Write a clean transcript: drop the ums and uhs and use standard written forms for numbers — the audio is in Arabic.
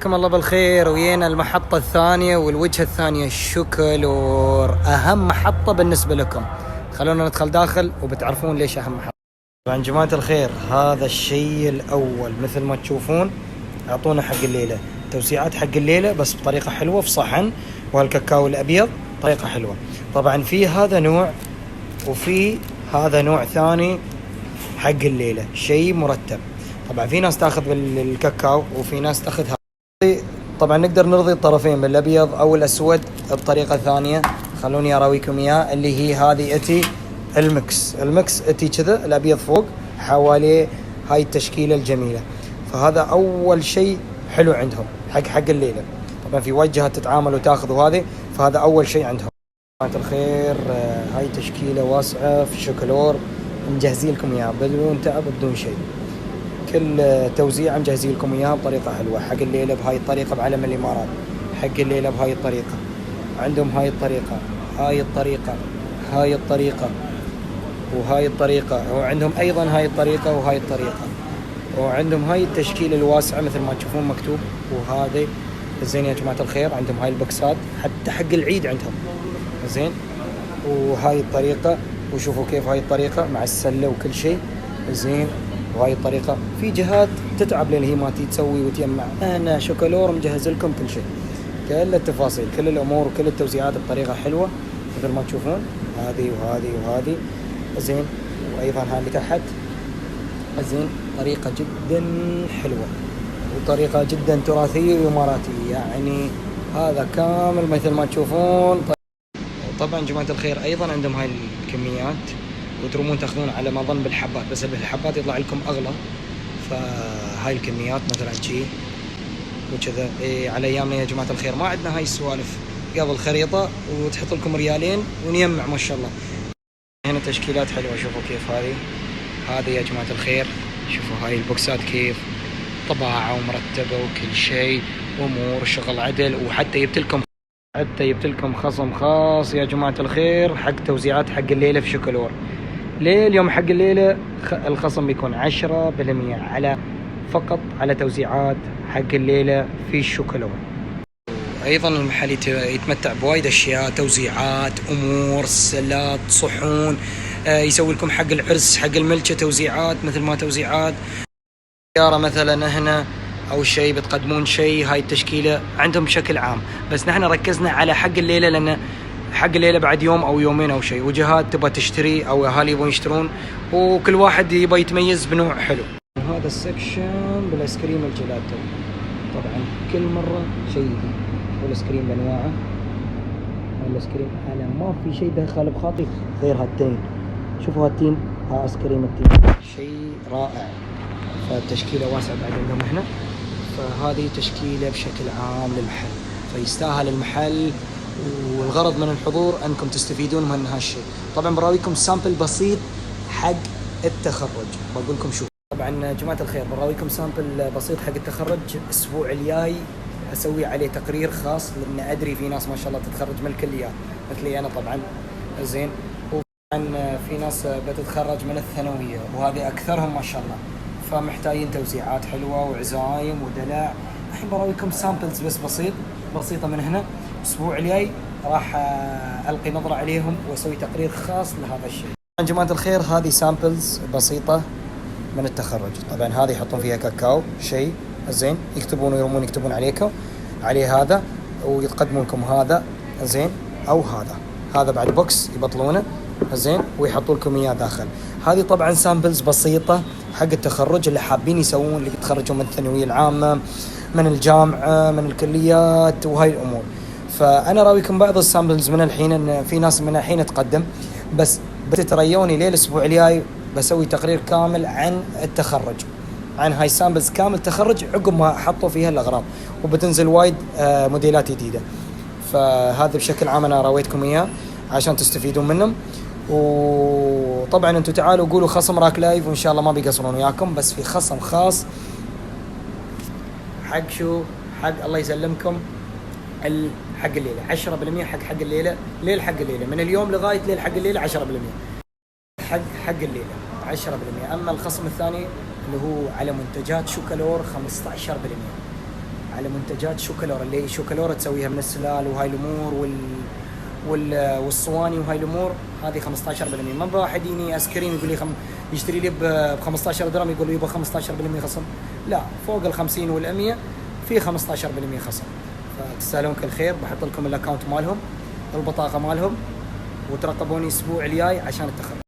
حياكم الله بالخير. ويانا المحطة الثانية والوجهة الثانية شوكولور، أهم محطة بالنسبة لكم. خلونا ندخل داخل وبتعرفون ليش أهم محطة. طبعا جماعة الخير، هذا الشيء الأول مثل ما تشوفون أعطونا حق الليلة توسيعات حق الليلة، بس بطريقة حلوة في صحن، وهالكاكاو الأبيض طريقة حلوة. طبعا في هذا نوع وفي هذا نوع ثاني حق الليلة، شيء مرتب. طبعا في ناس تاخذ بالكاكاو وفي ناس تاخذها. طبعا نقدر نرضي الطرفين بالابيض او الاسود بطريقه ثانيه. خلوني اراويكم اياه، اللي هي هذه اتي المكس اتي كذا، الابيض فوق حوالي هاي التشكيله الجميله. فهذا اول شيء حلو عندهم حق الليله. طبعا في وايد جهات تتعامل وتاخذ وهذه، فهذا اول شيء عندهم. جماعه الخير، هاي تشكيله واسعه في شوكولور، مجهزين لكم اياها بدون تعب بدون شيء. كل توزيع مجهزين لكم اياها بطريقه حلوه. حق الليله بهاي الطريقه بعلم الامارات، حق الليله بهاي الطريقه. عندهم هاي الطريقه، هاي الطريقه، هاي الطريقه، وهاي الطريقه، وعندهم ايضا هاي الطريقه وهاي الطريقه، وعندهم هاي التشكيله الواسعه مثل ما تشوفون مكتوب. وهذه زين يا جماعه الخير، عندهم هاي البكسات حتى حق العيد عندهم زين. وهاي الطريقه، وشوفوا كيف هاي الطريقه مع السله وكل شيء زين. وهاي الطريقة في جهات تتعب لان هي ما تسوي وتجمع. انا شوكولور مجهز لكم كل شيء، كل التفاصيل، كل الامور وكل التوزيعات بطريقة حلوة مثل ما تشوفون. هذه وهذه وهذه زين، وايضا هذه اللي تحت زين. طريقة جدا حلوة وطريقة جدا تراثية واماراتية، يعني هذا كامل مثل ما تشوفون. طبعا جماعة الخير ايضا عندهم هاي الكميات، وترومون تاخذون على ما ظن بالحبات، بس بالحبات يطلع لكم اغلى. فهاي الكميات مثلا شي وكذا. على ايامنا يا جماعه الخير ما عندنا هاي السوالف، قبل خريطه وتحط لكم ريالين ونيمع ما شاء الله. هنا تشكيلات حلوه، شوفوا كيف هذه يا جماعه الخير. شوفوا هاي البوكسات كيف طباعه ومرتبه وكل شيء، وامور شغل عدل. وحتى جبت لكم خصم خاص يا جماعه الخير حق توزيعات حق الليله في شوكولور. ليه اليوم حق الليلة الخصم بيكون 10% فقط على توزيعات حق الليلة في الشوكولور. أيضا المحل يتمتع بوايد أشياء، توزيعات، أمور، سلات، صحون. يسوي لكم حق العرس حق الملكة توزيعات، مثل ما توزيعات سيارة مثلا هنا أو شيء بتقدمون شيء. هاي التشكيلة عندهم بشكل عام، بس نحن ركزنا على حق الليلة لأن حق الليلة بعد يوم أو يومين أو شيء، وجهات تبغى تشتري أو أهالي يبغون يشترون، وكل واحد يبغى يتميز بنوع حلو. هذا السكشن بالآيسكريم الجيلاتو، طبعا كل مرة شيء جديد، والآيسكريم بأنواعه. الآيسكريم أنا ما في شيء دخل بخاطري غير هالتين. شوفوا هالتين، ها آيسكريم التين شيء رائع. فالتشكيلة واسعة بعد عندهم هنا. فهذه تشكيلة بشكل عام للمحل، فيستاهل المحل، والغرض من الحضور انكم تستفيدون من هالشيء. طبعا براويكم سامبل بسيط حق التخرج، بقول لكم شو. طبعا جماعه الخير براويكم سامبل بسيط حق التخرج. الاسبوع الجاي اسوي عليه تقرير خاص، لان ادري في ناس ما شاء الله تتخرج من الكليات مثلي انا طبعا زين. وطبعا في ناس بتتخرج من الثانويه، وهذه اكثرهم ما شاء الله، فمحتاجين توزيعات حلوه وعزايم ودلع. الحين براويكم سامبلز بس بسيطه من هنا. الاسبوع الجاي راح القي نظره عليهم واسوي تقرير خاص لهذا الشيء. طبعا جماعه الخير، هذه سامبلز بسيطه من التخرج. طبعا هذه يحطون فيها كاكاو شيء زين، يكتبون ويرمون يكتبون عليه هذا، ويقدمون لكم هذا زين او هذا بعد بوكس يبطلونه زين، ويحطوا لكم اياه داخل. هذه طبعا سامبلز بسيطه حق التخرج، اللي حابين يسوون، اللي بيتخرجون من الثانويه العامه، من الجامعه، من الكليات، وهاي الامور. فانا راويكم بعض السامبلز من الحين، ان في ناس من الحين تقدم، بس بتتريوني ليه الاسبوع الجاي بسوي تقرير كامل عن التخرج، عن هاي سامبلز كامل تخرج عقب ما حطوا فيها الاغراض، وبتنزل وايد موديلات جديده. فهذا بشكل عام انا راويتكم اياه عشان تستفيدون منهم. وطبعا انتم تعالوا قولوا خصم راك لايف، وان شاء الله ما بيقصرون وياكم، بس في خصم خاص حق شو، حق الله يسلمكم حق الليله 10% حق الليله، ليل حق الليله، من اليوم لغايه ليل حق الليله 10% حق الليله 10%. اما الخصم الثاني اللي هو على منتجات شوكولور 15%. على منتجات شوكالورا. اللي شوكالورا تسويها من السلال وهاي الامور والصواني وهاي الامور، هذه 15%. ما واحد يجيني ايس كريم يقول لي يشتري لي ب 15 درهم يقول لي يبغى 15% خصم. لا، فوق ال 50 وال 100 في 15% خصم. فتستاهلون كل خير. بحط لكم الاكونت مالهم، البطاقه مالهم، وترقبوني الاسبوع الجاي عشان التخرج.